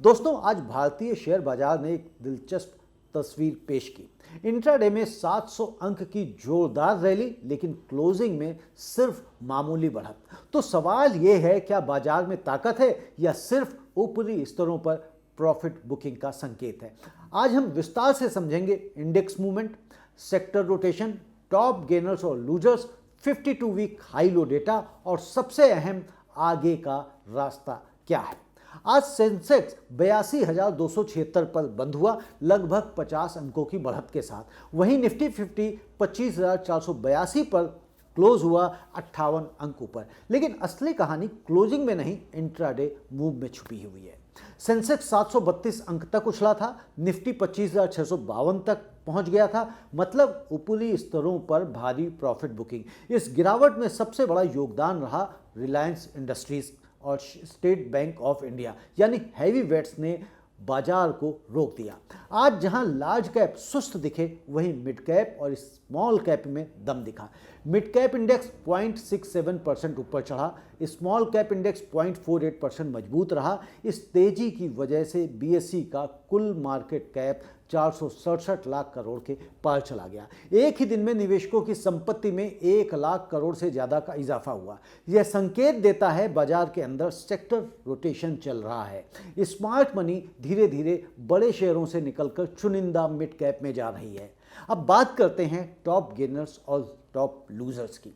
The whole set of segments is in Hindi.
दोस्तों, आज भारतीय शेयर बाजार ने एक दिलचस्प तस्वीर पेश की। इंट्राडे में 700 अंक की जोरदार रैली, लेकिन क्लोजिंग में सिर्फ मामूली बढ़त। तो सवाल यह है, क्या बाजार में ताकत है या सिर्फ ऊपरी स्तरों पर प्रॉफिट बुकिंग का संकेत है? आज हम विस्तार से समझेंगे index movement, sector rotation, top gainers और losers, 52 week high low data और सबसे अहम, आगे का रास्ता क्या है। आज सेंसेक्स 82,276 पर बंद हुआ, लगभग 50 अंकों की बढ़त के साथ। वहीं निफ्टी 50 25,482 पर क्लोज हुआ, 58 अंकों पर। लेकिन असली कहानी क्लोजिंग में नहीं, इंट्राडे मूव में छुपी हुई है। सेंसेक्स 732 अंक तक उछला था, निफ्टी 25,652 तक पहुंच गया था, मतलब ऊपरी स्तरों पर भारी प्रॉफिट बुकिंग। इस गिरावट में सबसे बड़ा योगदान रहा रिलायंस इंडस्ट्रीज और स्टेट बैंक ऑफ इंडिया, यानी हैवी वेट्स ने बाजार को रोक दिया। आज जहां लार्ज कैप सुस्त दिखे, वहीं मिड कैप और स्मॉल कैप में दम दिखा। मिड कैप इंडेक्स 0.67% ऊपर चढ़ा, स्मॉल कैप इंडेक्स 0.48% मजबूत रहा। इस तेजी की वजह से बीएसई का कुल मार्केट कैप 467 लाख करोड़ के पार चला गया। एक ही दिन में निवेशकों की संपत्ति में 1 लाख करोड़ से ज़्यादा का इजाफा हुआ। यह संकेत देता है बाजार के अंदर सेक्टर रोटेशन चल रहा है। स्मार्ट मनी धीरे धीरे बड़े शेयरों से निकलकर चुनिंदा मिड कैप में जा रही है। अब बात करते हैं टॉप गेनर्स और टॉप लूजर्स की।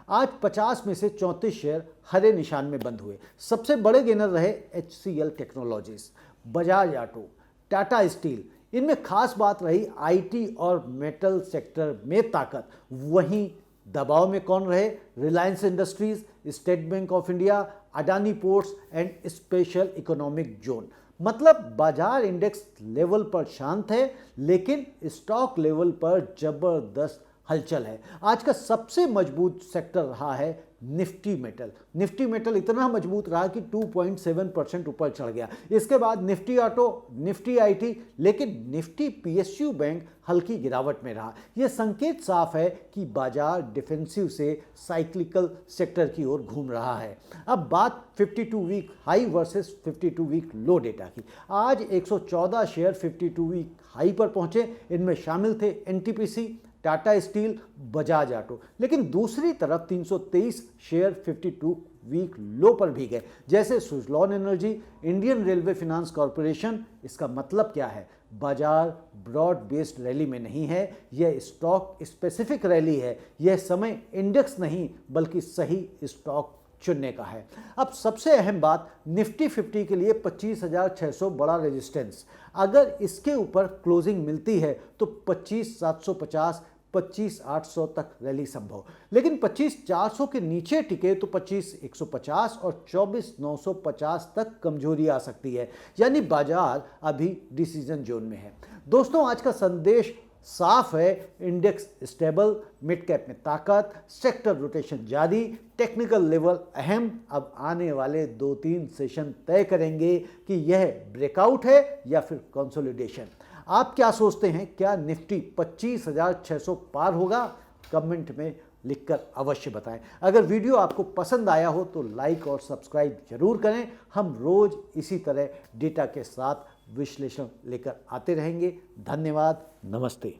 आज 50 में से 34 शेयर हरे निशान में बंद हुए। सबसे बड़े गेनर रहे HCL technologies, Bajaj auto, Tata steel. इनमें खास बात रही आईटी और मेटल सेक्टर में ताकत। वहीं दबाव में कौन रहे? Reliance industries, state bank of India, Adani ports and special economic zone. मतलब बाजार इंडेक्स लेवल पर शांत है, लेकिन स्टॉक लेवल पर जबरदस्त हलचल है। आज का सबसे मजबूत सेक्टर रहा है निफ्टी मेटल। निफ्टी मेटल इतना मजबूत रहा कि 2.7% ऊपर चढ़ गया। इसके बाद निफ्टी ऑटो, निफ्टी आईटी, लेकिन निफ्टी पीएसयू बैंक हल्की गिरावट में रहा। यह संकेत साफ है कि बाजार डिफेंसिव से साइक्लिकल सेक्टर की ओर घूम रहा है। अब बात 52 week high versus 52 week low data की। आज 114 शेयर 52 वीक हाई पर पहुंचे। इनमें शामिल थे NTPC, Tata steel, Bajaj auto. लेकिन दूसरी तरफ 323 शेयर 52 वीक लो पर भी गए, जैसे Suzlon energy, Indian railway finance corporation. इसका मतलब क्या है? बाजार ब्रॉड बेस्ड रैली में नहीं है, यह स्टॉक स्पेसिफिक रैली है। यह समय इंडेक्स नहीं, बल्कि सही स्टॉक चुनने का है। अब सबसे अहम बात, निफ्टी 50 के लिए 25,600 बड़ा रेजिस्टेंस। अगर इसके ऊपर क्लोजिंग मिलती है तो 25,750, 25,800 तक रैली संभव। लेकिन 25,400 के नीचे टिके तो 25,150 और 24,950 तक कमजोरी आ सकती है। यानी बाजार अभी डिसीजन जोन में है। दोस्तों, आज का संदेश साफ है, इंडेक्स स्टेबल, मिड कैप में ताकत, सेक्टर रोटेशन जारी, टेक्निकल लेवल अहम। अब आने वाले 2-3 सेशन तय करेंगे कि यह ब्रेकआउट है या फिर कंसोलिडेशन। आप क्या सोचते हैं? क्या निफ्टी 25,600 पार होगा? कमेंट में लिखकर अवश्य बताएं। अगर वीडियो आपको पसंद आया हो तो लाइक और सब्सक्राइब जरूर करें। हम रोज इसी तरह डेटा के साथ विश्लेषण लेकर आते रहेंगे। धन्यवाद, नमस्ते।